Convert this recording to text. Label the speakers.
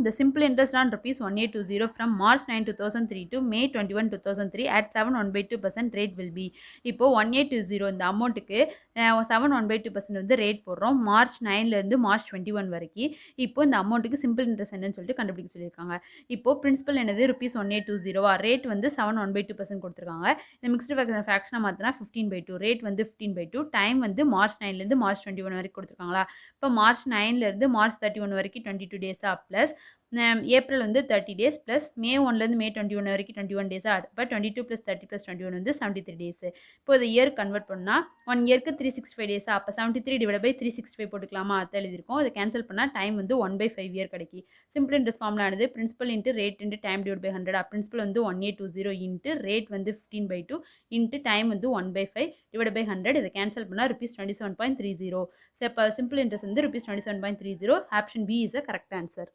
Speaker 1: The simple interest on rupees 1820 from March 9, 2003 to May 21, 2003 at 7.1/2% rate will be. இப்போ 1820 இந்த அமௌண்ட்டுக்கு 7.1/2% வந்து rate போடுறோம் மார்ச் 9லேருந்து மார்ச் 21 வரைக்கும். இப்போ இந்த அமௌண்ட்டுக்கு சிம்பிள் இன்ட்ரெஸ்ட் என்னன்னு சொல்லிட்டு கண்டுபிடிக்க சொல்லியிருக்காங்க. இப்போ பிரின்சிபல் என்னது rupees 1820 ரேட் வந்து 7.1/2% கொடுத்துருக்காங்க. இந்த மிக்ஸ்டு ஃப்ராக்ஷனாக மாற்றினா 15/2 ரேட் வந்து 15/2 டைம் வந்து மார்ச் 9லேருந்து மார்ச் 21 வரைக்கும் கொடுத்துருக்காங்களா. இப்போ மார்ச் 9லேருந்து மார்ச் 31 வரைக்கும் 22 டேஸாக ப்ளஸ் ஏப்ரல் வந்து 30 டேஸ் ப்ளஸ் மே 1லேருந்து மே 21 வரைக்கும் 21 டேஸாக இப்போ 22 + 30 + 21 வந்து 73 டேஸு. இப்போ இதை இயர் கன்வெர்ட் பண்ணால் 1 இயருக்கு 365 டேஸா அப்போ 73 / 365 போட்டுக்கலாமா அதை எழுதியிருக்கோம். அதை கேன்சல் பண்ணால் டைம் வந்து 1/5 இயர் கிடைக்கும். சிம்பிள் இன்ட்ரெஸ்ட் ஃபார்முலானது principal into rate into time / 100 principal வந்து 1820 இன்ட்டு ரேட் வந்து 15/2 இன்ட்டு டைம் வந்து 1/5 / 100 இதை கேன்சல் பண்ணால் ₹27.30. ஸோ இப்போ சிம்பிள் இன்ட்ரெஸ்ட் வந்து ₹27.30. Option B is a correct answer.